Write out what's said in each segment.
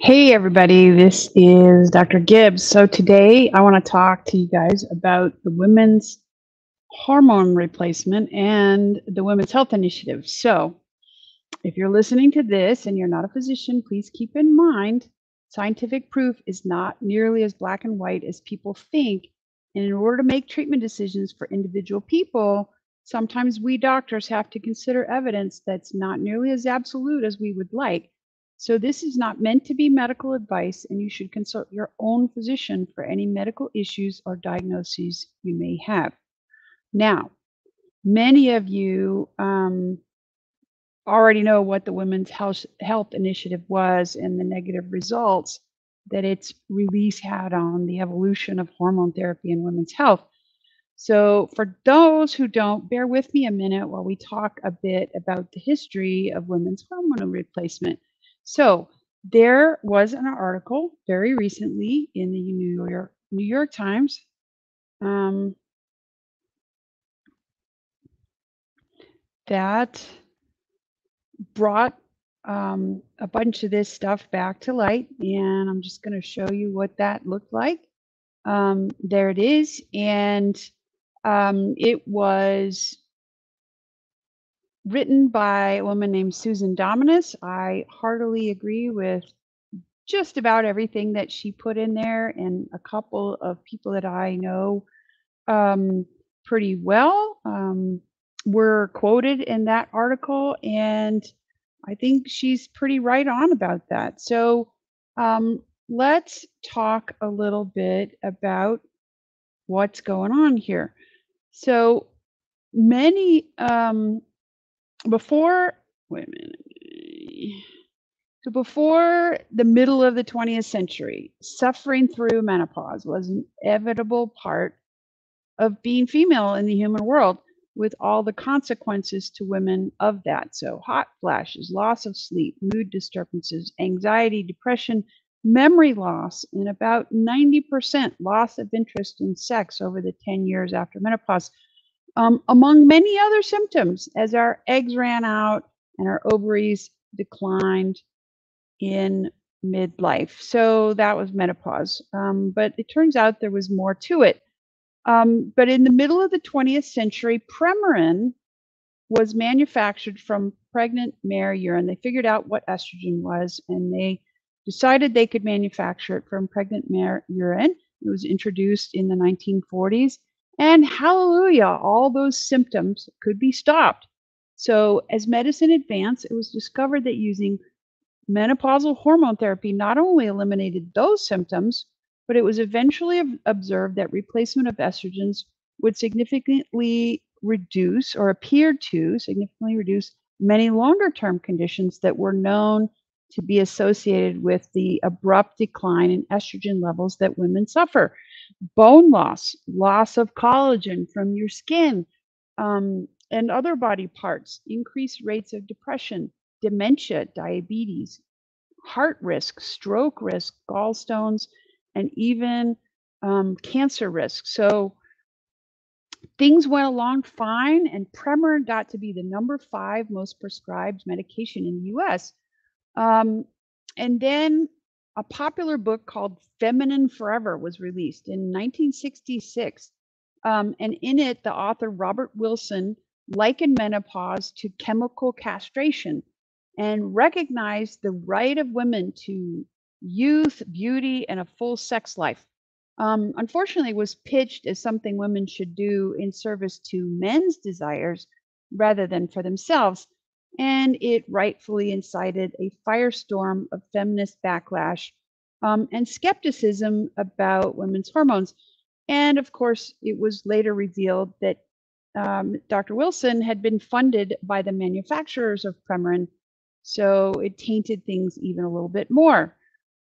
Hey everybody, this is Dr. Gibbs. So today I want to talk to you guys about the women's hormone replacement and the Women's Health Initiative. So if you're listening to this and you're not a physician, please keep in mind scientific proof is not nearly as black and white as people think. And in order to make treatment decisions for individual people, sometimes we doctors have to consider evidence that's not nearly as absolute as we would like. So this is not meant to be medical advice, and you should consult your own physician for any medical issues or diagnoses you may have. Now, many of you already know what the Women's Health Initiative was and the negative results that its release had on the evolution of hormone therapy in women's health. So, for those who don't, bear with me a minute while we talk a bit about the history of women's hormone replacement. So, there was an article very recently in the New York Times that brought a bunch of this stuff back to light, and I'm just going to show you what that looked like. There it is, and it was written by a woman named Susan Dominus. I heartily agree with just about everything that she put in there, and a couple of people that I know pretty well were quoted in that article, and I think she's pretty right on about that. So let's talk a little bit about what's going on here. So many before wait a minute. So before the middle of the 20th century, suffering through menopause was an inevitable part of being female in the human world, with all the consequences to women of that. So hot flashes, loss of sleep, mood disturbances, anxiety, depression, memory loss, and about 90% loss of interest in sex over the 10 years after menopause, among many other symptoms, as our eggs ran out and our ovaries declined in midlife. So that was menopause. But it turns out there was more to it. But in the middle of the 20th century, Premarin was manufactured from pregnant mare urine. They figured out what estrogen was, and they decided they could manufacture it from pregnant mare urine. It was introduced in the 1940s, and hallelujah, all those symptoms could be stopped. So as medicine advanced, it was discovered that using menopausal hormone therapy not only eliminated those symptoms, but it was eventually observed that replacement of estrogens would significantly reduce, or appeared to significantly reduce, many longer-term conditions that were known to be associated with the abrupt decline in estrogen levels that women suffer. Bone loss, loss of collagen from your skin, and other body parts, increased rates of depression, dementia, diabetes, heart risk, stroke risk, gallstones, and even cancer risk. So things went along fine, and Premarin got to be the #5 most prescribed medication in the US. And then a popular book called Feminine Forever was released in 1966. And in it, the author Robert Wilson likened menopause to chemical castration and recognized the right of women to youth, beauty, and a full sex life. Unfortunately, it was pitched as something women should do in service to men's desires rather than for themselves. And it rightfully incited a firestorm of feminist backlash and skepticism about women's hormones. And of course, it was later revealed that Dr. Wilson had been funded by the manufacturers of Premarin, so it tainted things even a little bit more.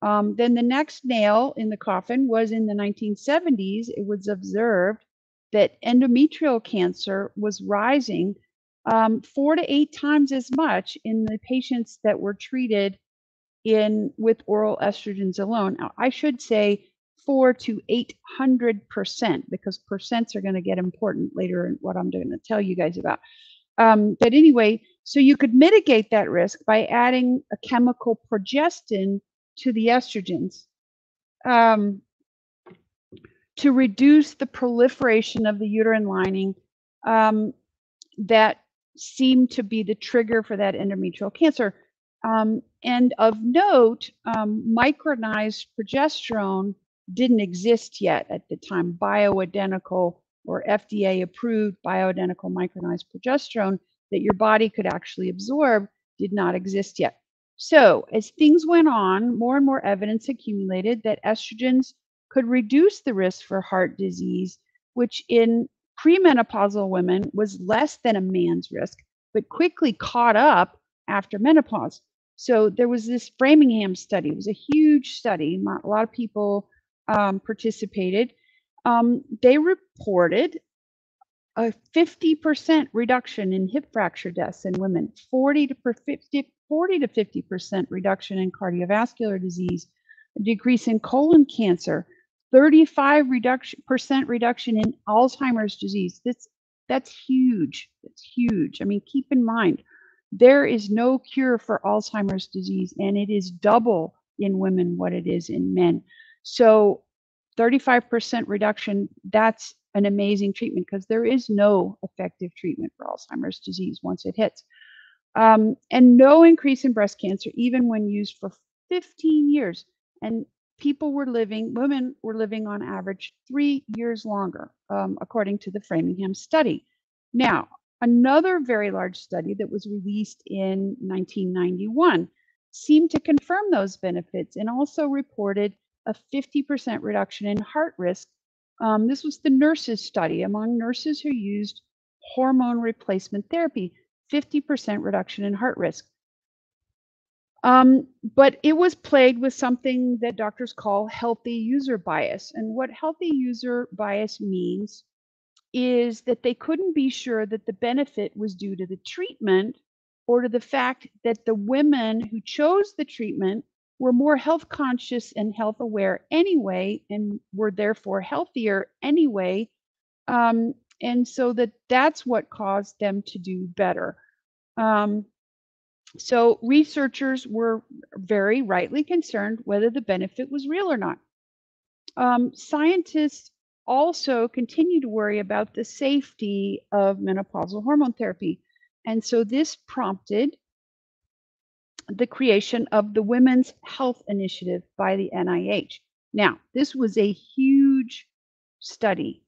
Then the next nail in the coffin was in the 1970s. It was observed that endometrial cancer was rising 4 to 8 times as much in the patients that were treated with oral estrogens alone. Now, I should say 4 to 800%, because percents are going to get important later in what I'm going to tell you guys about. But anyway, so you could mitigate that risk by adding a chemical progestin to the estrogens to reduce the proliferation of the uterine lining that seemed to be the trigger for that endometrial cancer. And of note, micronized progesterone didn't exist yet at the time. Bioidentical or FDA approved bioidentical micronized progesterone that your body could actually absorb did not exist yet. So as things went on, more and more evidence accumulated that estrogens could reduce the risk for heart disease, which in premenopausal women was less than a man's risk, but quickly caught up after menopause. So there was this Framingham study. It was a huge study. A lot of people participated. They reported a 50% reduction in hip fracture deaths in women, 40 to 50% reduction in cardiovascular disease, a decrease in colon cancer, 35% reduction in Alzheimer's disease. That's huge. That's huge. I mean, keep in mind, there is no cure for Alzheimer's disease, and it is double in women what it is in men. So 35% reduction, that's an amazing treatment because there is no effective treatment for Alzheimer's disease once it hits. And no increase in breast cancer, even when used for 15 years. And women were living on average 3 years longer, according to the Framingham study. Now, another very large study that was released in 1991 seemed to confirm those benefits and also reported a 50% reduction in heart risk. This was the nurses study among nurses who used hormone replacement therapy, 50% reduction in heart risk. But it was plagued with something that doctors call healthy user bias. And what healthy user bias means is that they couldn't be sure that the benefit was due to the treatment or to the fact that the women who chose the treatment were more health conscious and health aware anyway, and were therefore healthier anyway. And so that's what caused them to do better. So researchers were very rightly concerned whether the benefit was real or not. Scientists also continue to worry about the safety of menopausal hormone therapy. And so this prompted the creation of the Women's Health Initiative by the NIH. Now, this was a huge study,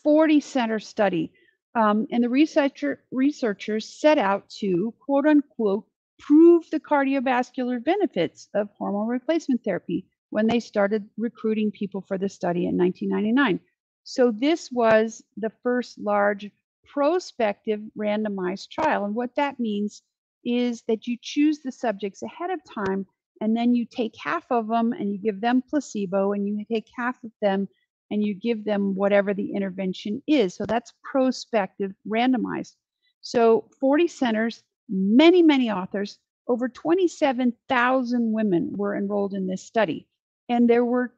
40-center study. And the researchers set out to, quote unquote, prove the cardiovascular benefits of hormone replacement therapy when they started recruiting people for the study in 1999. So this was the first large prospective randomized trial. And what that means is that you choose the subjects ahead of time, and then you take half of them and you give them placebo, and you take half of them and you give them whatever the intervention is. So that's prospective randomized. So 40 centers, many, many authors, over 27,000 women were enrolled in this study. And there were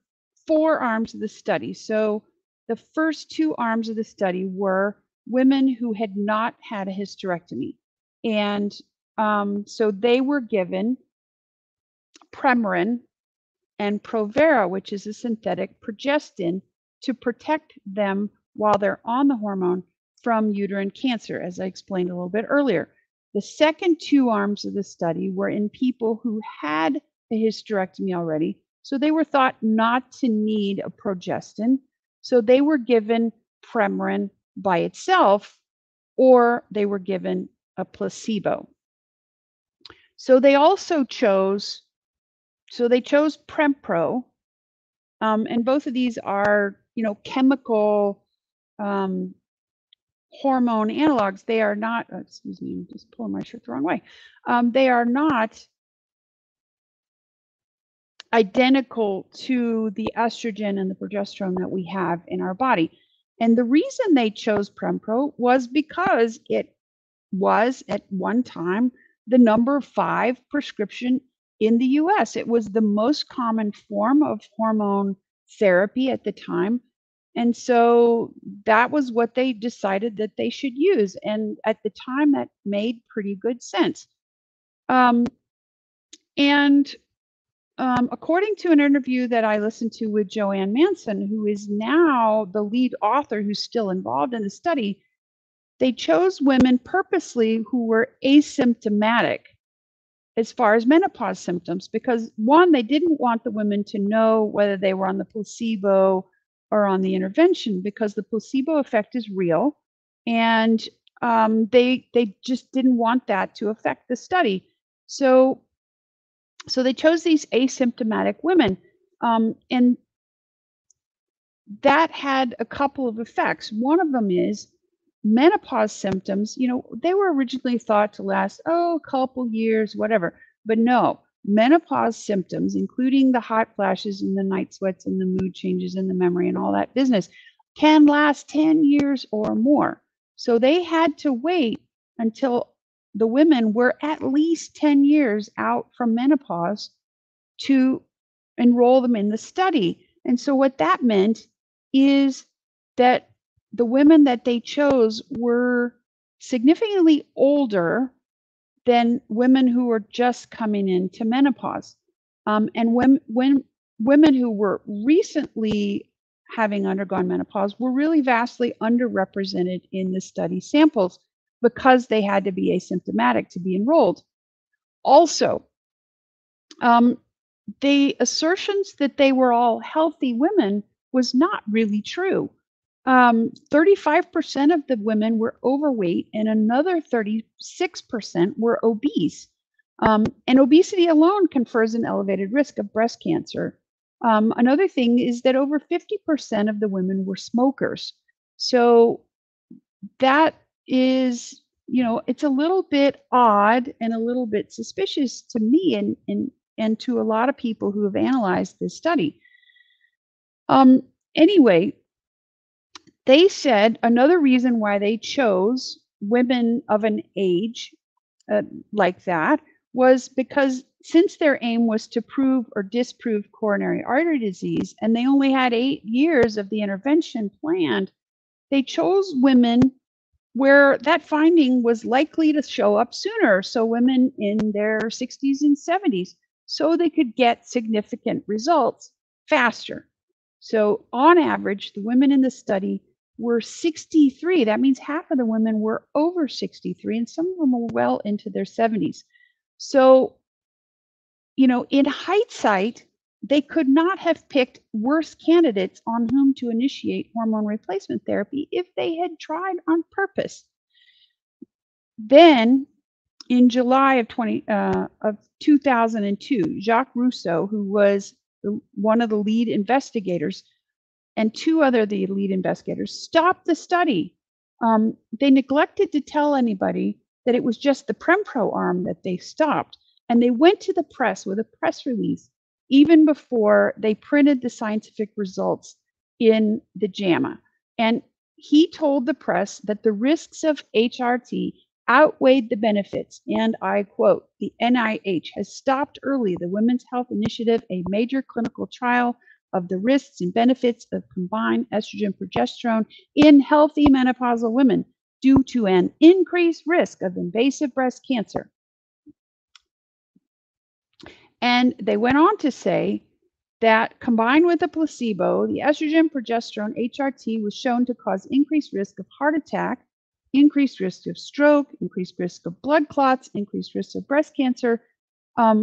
4 arms of the study. So the first 2 arms of the study were women who had not had a hysterectomy. And so they were given Premarin and Provera, which is a synthetic progestin, to protect them while they're on the hormone from uterine cancer, as I explained a little bit earlier. The second 2 arms of the study were in people who had a hysterectomy already, so they were thought not to need a progestin, so they were given Premarin by itself, or they were given a placebo. So they also chose Prempro, and both of these are, chemical hormone analogs. They are not, excuse me, I'm just pulling my shirt the wrong way. They are not identical to the estrogen and the progesterone that we have in our body. And the reason they chose Prempro was because it was at one time the number 5 prescription in the US. It was the most common form of hormone therapy at the time. And so that was what they decided that they should use. And at the time, that made pretty good sense. And according to an interview that I listened to with Joanne Manson, who is now the lead author who's still involved in the study, they chose women purposely who were asymptomatic as far as menopause symptoms because, one, they didn't want the women to know whether they were on the placebo or on the intervention because the placebo effect is real, and they just didn't want that to affect the study. So they chose these asymptomatic women, and that had a couple of effects. One of them is menopause symptoms. They were originally thought to last, a couple years, whatever. But no, menopause symptoms, including the hot flashes and the night sweats and the mood changes and the memory and all that business, can last 10 years or more. So they had to wait until the women were at least 10 years out from menopause to enroll them in the study. And so what that meant is that the women that they chose were significantly older than women who were just coming into menopause. And when women who were recently having undergone menopause were really vastly underrepresented in the study samples because they had to be asymptomatic to be enrolled. Also, the assertions that they were all healthy women was not really true. 35% of the women were overweight and another 36% were obese. And obesity alone confers an elevated risk of breast cancer. Another thing is that over 50% of the women were smokers. So that is, it's a little bit odd and a little bit suspicious to me and to a lot of people who have analyzed this study. Anyway, they said another reason why they chose women of an age like that was because since their aim was to prove or disprove coronary artery disease, and they only had 8 years of the intervention planned, they chose women where that finding was likely to show up sooner. So women in their 60s and 70s, so they could get significant results faster. So on average, the women in the study were 63. That means half of the women were over 63, and some of them were well into their 70s. So, in hindsight, they could not have picked worse candidates on whom to initiate hormone replacement therapy if they had tried on purpose. Then, in July of 2002, Jacques Rousseau, who was one of the lead investigators, and two other the lead investigators, stopped the study. They neglected to tell anybody that it was just the Prempro arm that they stopped, and they went to the press with a press release even before they printed the scientific results in the JAMA. And he told the press that the risks of HRT outweighed the benefits, and I quote, "The NIH has stopped early the Women's Health Initiative, a major clinical trial of the risks and benefits of combined estrogen progesterone in healthy menopausal women due to an increased risk of invasive breast cancer." And they went on to say that combined with a placebo, the estrogen progesterone HRT was shown to cause increased risk of heart attack, increased risk of stroke, increased risk of blood clots, increased risk of breast cancer,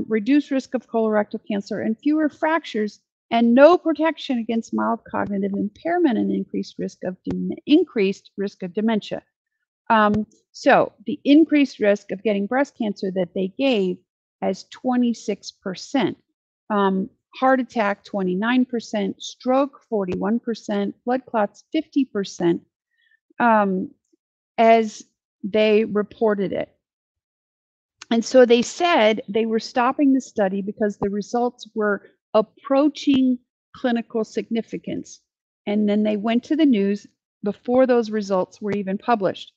reduced risk of colorectal cancer, and fewer fractures, and no protection against mild cognitive impairment and increased risk of dementia. So the increased risk of getting breast cancer that they gave as 26%, heart attack 29%, stroke 41%, blood clots 50%, as they reported it. And so they said they were stopping the study because the results were approaching clinical significance. And then they went to the news before those results were even published.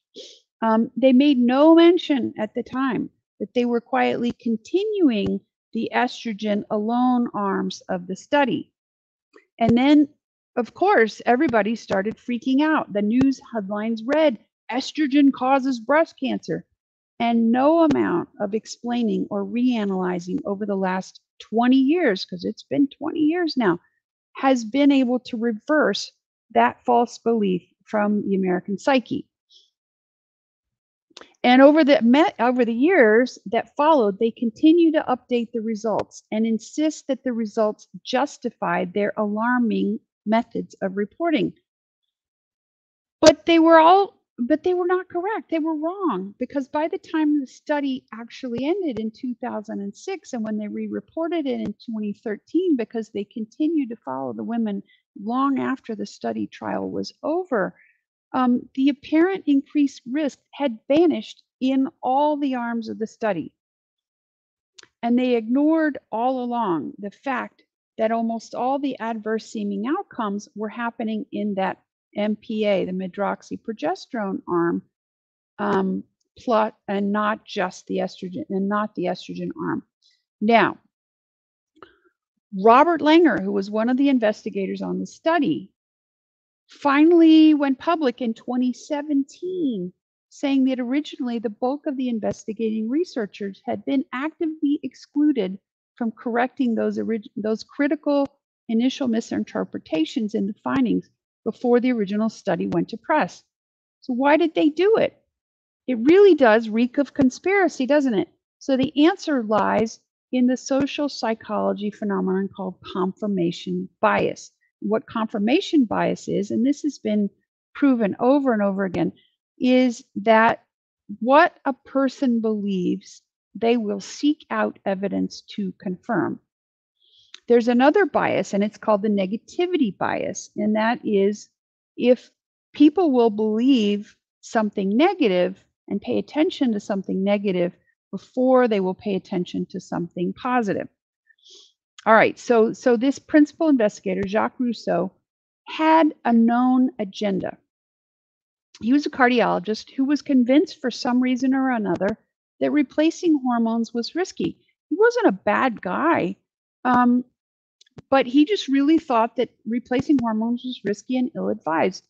They made no mention at the time that they were quietly continuing the estrogen alone arms of the study. And then, of course, everybody started freaking out. The news headlines read, "Estrogen causes breast cancer." And no amount of explaining or reanalyzing over the last 20 years, because it's been 20 years now, has been able to reverse that false belief from the American psyche. And over the years that followed, they continue to update the results and insist that the results justified their alarming methods of reporting. But they were not correct. They were wrong, because by the time the study actually ended in 2006, and when they re-reported it in 2013, because they continued to follow the women long after the study trial was over, the apparent increased risk had vanished in all the arms of the study. And they ignored all along the fact that almost all the adverse seeming outcomes were happening in that MPA, the medroxyprogesterone arm, plot, and not just the estrogen, and not the estrogen arm. Now, Robert Langer, who was one of the investigators on the study, finally went public in 2017, saying that originally the bulk of the investigating researchers had been actively excluded from correcting those critical initial misinterpretations in the findings before the original study went to press. So why did they do it? It really does reek of conspiracy, doesn't it? So the answer lies in the social psychology phenomenon called confirmation bias. What confirmation bias is, and this has been proven over and over again, is that what a person believes, they will seek out evidence to confirm. There's another bias, and it's called the negativity bias, and that is if people will believe something negative and pay attention to something negative before they will pay attention to something positive. All right, so this principal investigator, Jacques Rousseau, had a known agenda. He was a cardiologist who was convinced for some reason or another that replacing hormones was risky. He wasn't a bad guy, but he just really thought that replacing hormones was risky and ill-advised.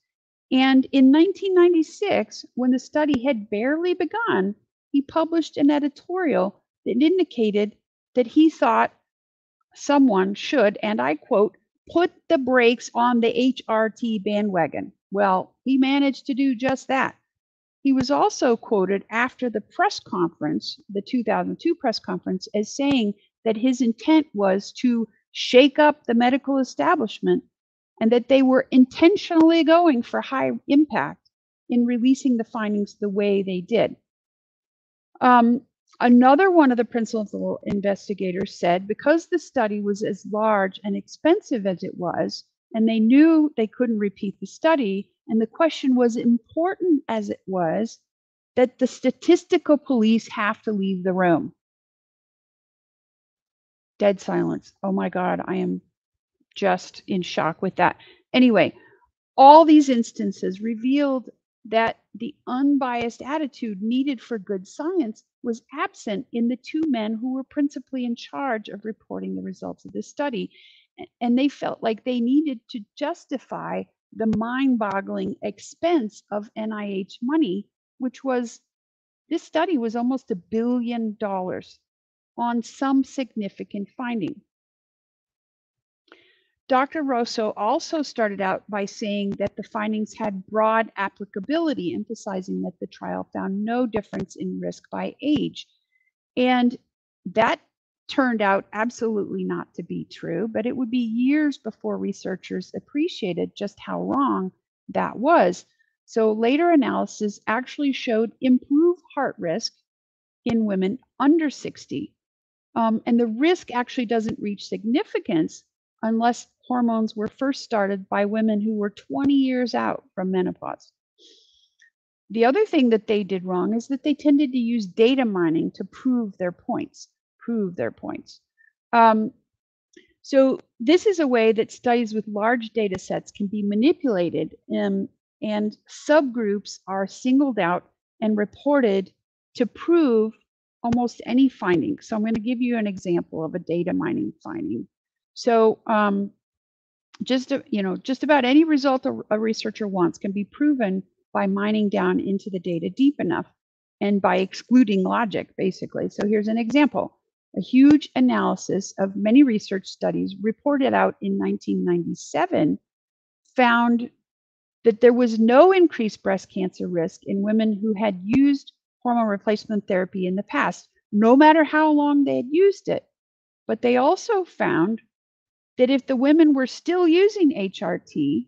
And in 1996, when the study had barely begun, he published an editorial that indicated that he thought someone should, and I quote, put the brakes on the HRT bandwagon. Well, he managed to do just that. He was also quoted after the press conference, the 2002 press conference, as saying that his intent was to shake up the medical establishment and that they were intentionally going for high impact in releasing the findings the way they did. Another one of the principal investigators said because the study was as large and expensive as it was, and they knew they couldn't repeat the study, and the question was important as it was, that the statistical police have to leave the room. Dead silence. Oh my God, I am just in shock with that. Anyway, all these instances revealed that the unbiased attitude needed for good science was absent in the two men who were principally in charge of reporting the results of this study. And they felt like they needed to justify the mind-boggling expense of NIH money, which was, this study was almost $1 billion on some significant finding. Dr. Rousseau also started out by saying that the findings had broad applicability, emphasizing that the trial found no difference in risk by age. And that turned out absolutely not to be true, but it would be years before researchers appreciated just how wrong that was. So later analysis actually showed improved heart risk in women under 60. And the risk actually doesn't reach significance unless hormones were first started by women who were 20 years out from menopause. The other thing that they did wrong is that they tended to use data mining to prove their points. So this is a way that studies with large data sets can be manipulated, and subgroups are singled out and reported to prove almost any finding. So I'm going to give you an example of a data mining finding. So just about any result a researcher wants can be proven by mining down into the data deep enough and by excluding logic, basically. So here's an example. A huge analysis of many research studies reported out in 1997 found that there was no increased breast cancer risk in women who had used hormone replacement therapy in the past, no matter how long they had used it. But they also found that if the women were still using HRT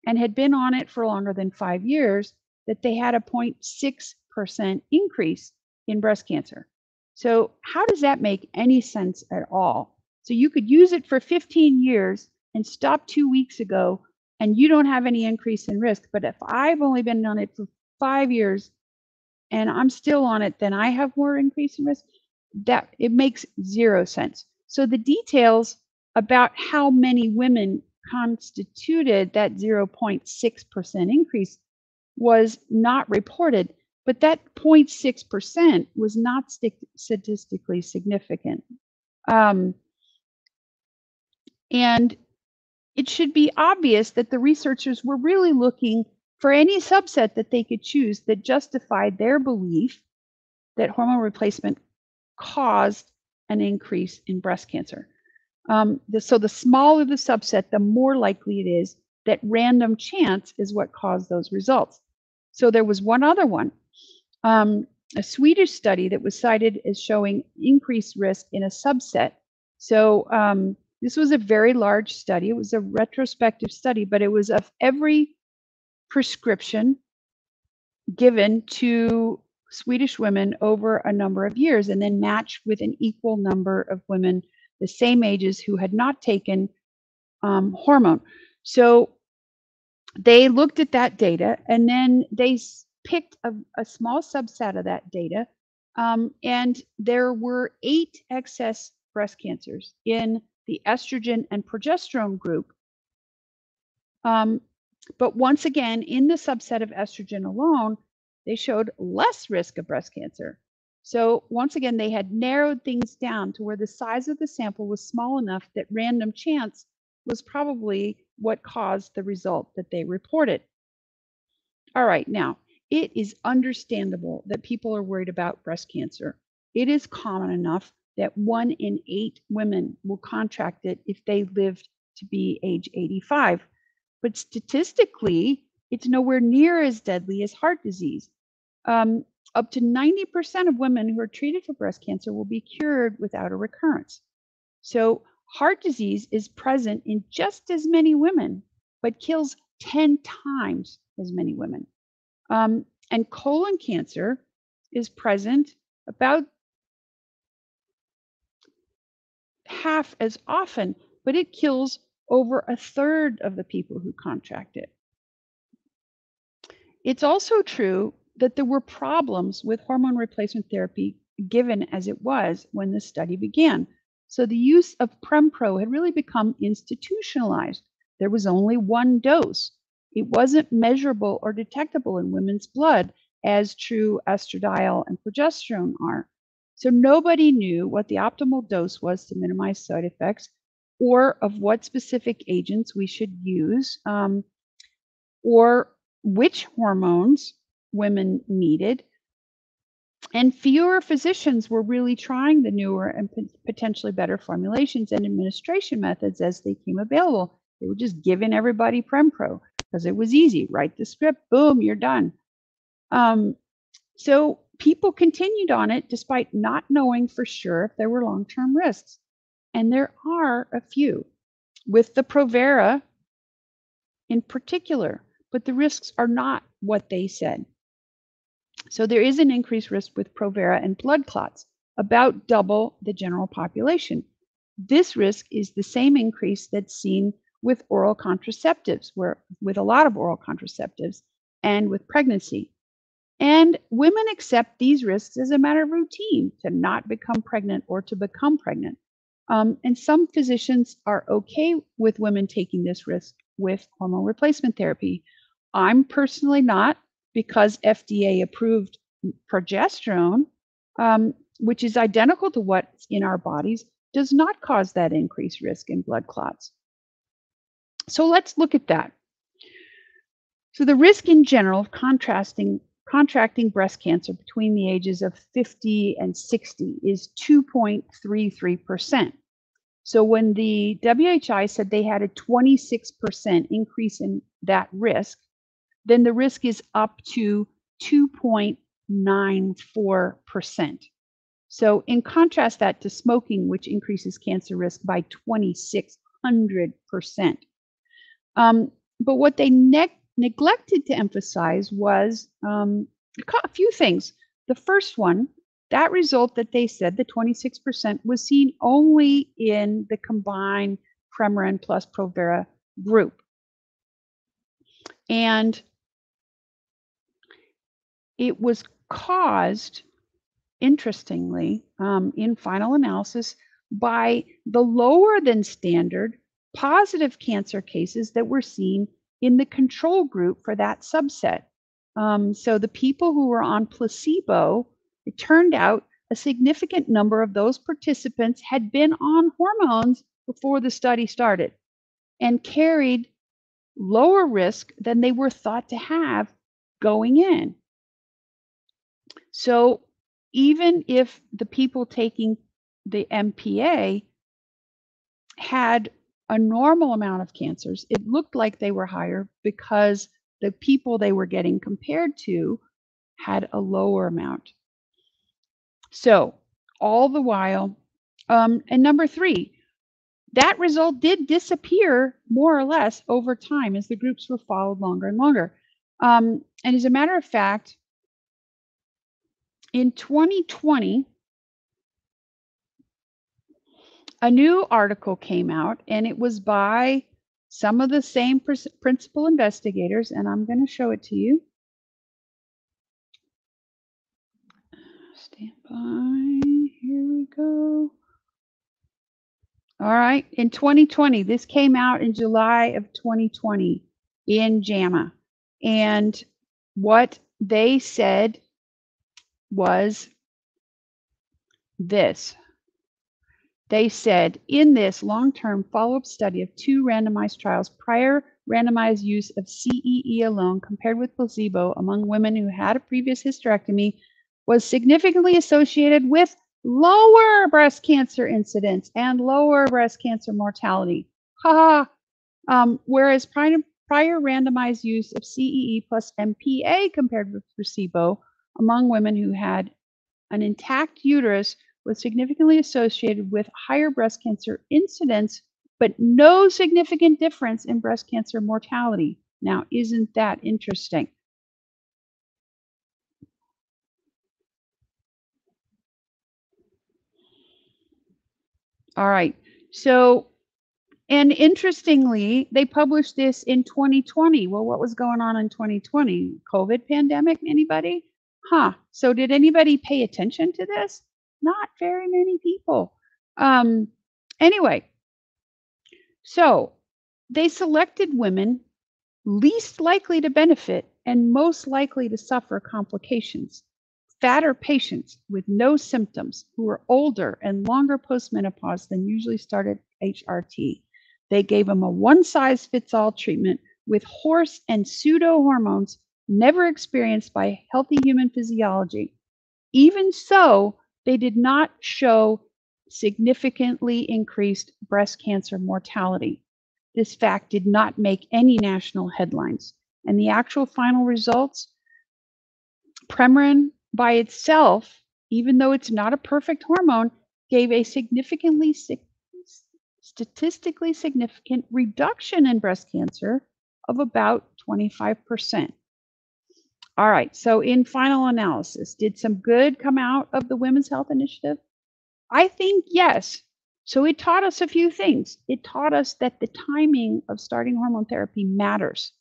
and had been on it for longer than 5 years, that they had a 0.6% increase in breast cancer. So how does that make any sense at all? So you could use it for 15 years and stop 2 weeks ago, and you don't have any increase in risk. But if I've only been on it for 5 years and I'm still on it, then I have more increase in risk. That it makes zero sense. So the details about how many women constituted that 0.6% increase was not reported, but that 0.6% was not statistically significant. And it should be obvious that the researchers were really looking for any subset that they could choose that justified their belief that hormone replacement caused an increase in breast cancer. So the smaller the subset, the more likely it is that random chance is what caused those results. So there was one other one, a Swedish study that was cited as showing increased risk in a subset. So this was a very large study. It was a retrospective study, but it was of every prescription given to Swedish women over a number of years, and then matched with an equal number of women the same ages who had not taken hormone. So they looked at that data, and then they picked a small subset of that data, and there were 8 excess breast cancers in the estrogen and progesterone group. But once again, in the subset of estrogen alone, they showed less risk of breast cancer. So once again, they had narrowed things down to where the size of the sample was small enough that random chance was probably what caused the result that they reported. All right, now, it is understandable that people are worried about breast cancer. It is common enough that 1 in 8 women will contract it if they lived to be age 85. But statistically, it's nowhere near as deadly as heart disease. Up to 90% of women who are treated for breast cancer will be cured without a recurrence. So heart disease is present in just as many women, but kills 10 times as many women. And colon cancer is present about half as often, but it kills over 1/3 of the people who contract it. It's also true that there were problems with hormone replacement therapy given as it was when the study began. So the use of Prempro had really become institutionalized. There was only one dose. It wasn't measurable or detectable in women's blood, as true estradiol and progesterone are. So nobody knew what the optimal dose was to minimize side effects, or of what specific agents we should use, or which hormones women needed. And fewer physicians were really trying the newer and potentially better formulations and administration methods as they came available. They were just giving everybody Prempro because it was easy. Write the script, boom, you're done. So people continued on it despite not knowing for sure if there were long-term risks. And there are a few, with the Provera in particular, but the risks are not what they said. So there is an increased risk with Provera and blood clots, about double the general population. This risk is the same increase that's seen with oral contraceptives, with a lot of oral contraceptives, and with pregnancy. And women accept these risks as a matter of routine to not become pregnant or to become pregnant. And some physicians are okay with women taking this risk with hormone replacement therapy. I'm personally not, because FDA approved progesterone, which is identical to what's in our bodies, does not cause that increased risk in blood clots. So let's look at that. So the risk in general of contrasting contracting breast cancer between the ages of 50 and 60 is 2.33%. So when the WHI said they had a 26% increase in that risk, then the risk is up to 2.94%. So in contrast that to smoking, which increases cancer risk by 2,600%. But what they neglected to emphasize was a few things. The first one, that result that they said, the 26%, was seen only in the combined Premarin plus Provera group. And it was caused, interestingly, in final analysis, by the lower than standard positive cancer cases that were seen in the control group for that subset. So the people who were on placebo, it turned out a significant number of those participants had been on hormones before the study started and carried lower risk than they were thought to have going in. So even if the people taking the MPA had a normal amount of cancers, it looked like they were higher because the people they were getting compared to had a lower amount. So all the while, and number 3, that result did disappear more or less over time as the groups were followed longer and longer. And as a matter of fact, in 2020, a new article came out, and it was by some of the same principal investigators, and I'm going to show it to you. Stand by. Here we go. All right. In 2020, this came out in July of 2020 in JAMA. And what they said was this. They said, in this long-term follow-up study of 2 randomized trials, prior randomized use of CEE alone compared with placebo among women who had a previous hysterectomy was significantly associated with lower breast cancer incidence and lower breast cancer mortality. Whereas prior randomized use of CEE plus MPA compared with placebo among women who had an intact uterus was significantly associated with higher breast cancer incidence, but no significant difference in breast cancer mortality. Now, isn't that interesting? All right. So, and interestingly, they published this in 2020. Well, what was going on in 2020? COVID pandemic, anybody? So did anybody pay attention to this? Not very many people. Anyway, so they selected women least likely to benefit and most likely to suffer complications. Fatter patients with no symptoms who were older and longer postmenopause than usually started HRT. They gave them a one-size-fits-all treatment with horse and pseudo hormones never experienced by healthy human physiology. Even so, they did not show significantly increased breast cancer mortality. This fact did not make any national headlines. And the actual final results, Premarin by itself, even though it's not a perfect hormone, gave a statistically significant reduction in breast cancer of about 25%. All right, so in final analysis, did some good come out of the Women's Health Initiative? I think yes. So it taught us a few things. It taught us that the timing of starting hormone therapy matters.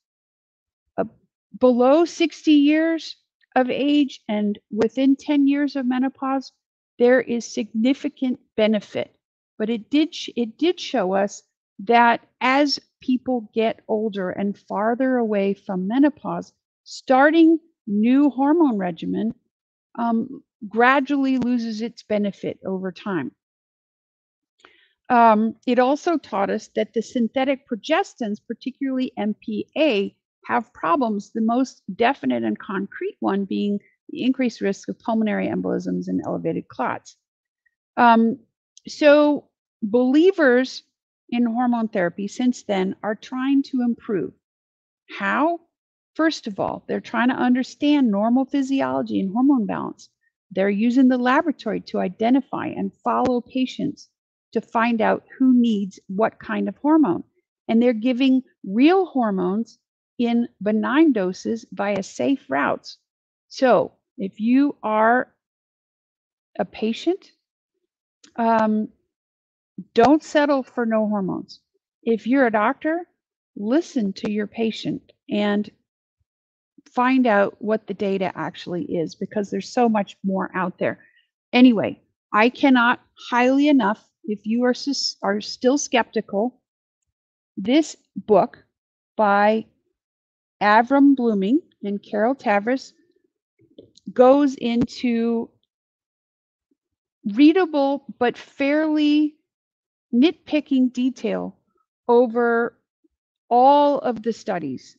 Below 60 years of age and within 10 years of menopause, there is significant benefit. But it did show us that as people get older and farther away from menopause, starting new hormone regimen gradually loses its benefit over time. It also taught us that the synthetic progestins, particularly MPA, have problems, the most definite and concrete one being the increased risk of pulmonary embolisms and elevated clots. So believers in hormone therapy since then are trying to improve. How? First of all, they're trying to understand normal physiology and hormone balance. They're using the laboratory to identify and follow patients to find out who needs what kind of hormone. And they're giving real hormones in benign doses via safe routes. So if you are a patient, don't settle for no hormones. If you're a doctor, listen to your patient and find out what the data actually is, because there's so much more out there. Anyway, I cannot highly enough, if you are still skeptical, this book by Avram Blooming and Carol Tavris goes into readable but fairly nitpicking detail over all of the studies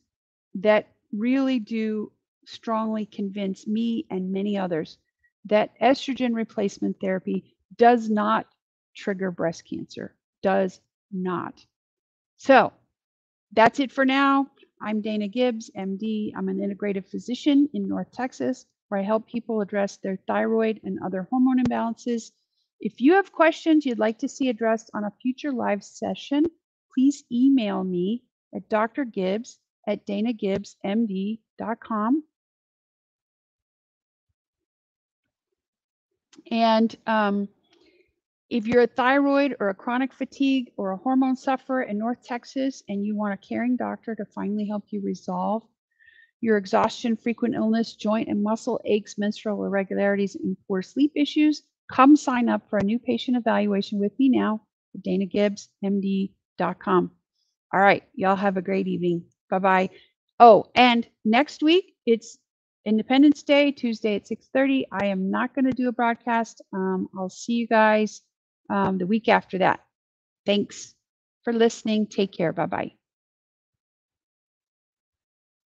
that really do strongly convince me and many others that estrogen replacement therapy does not trigger breast cancer. Does not. So that's it for now. I'm Dana Gibbs, MD. I'm an integrative physician in North Texas, where I help people address their thyroid and other hormone imbalances. If you have questions you'd like to see addressed on a future live session, please email me at drgibbs@danagibbsmd.com. And if you're a thyroid or a chronic fatigue or a hormone sufferer in North Texas and you want a caring doctor to finally help you resolve your exhaustion, frequent illness, joint and muscle aches, menstrual irregularities, and poor sleep issues, come sign up for a new patient evaluation with me now at danagibbsmd.com. All right, y'all have a great evening. Bye-bye. Oh, and next week, it's Independence Day, Tuesday at 6:30. I am not going to do a broadcast. I'll see you guys the week after that. Thanks for listening. Take care. Bye-bye.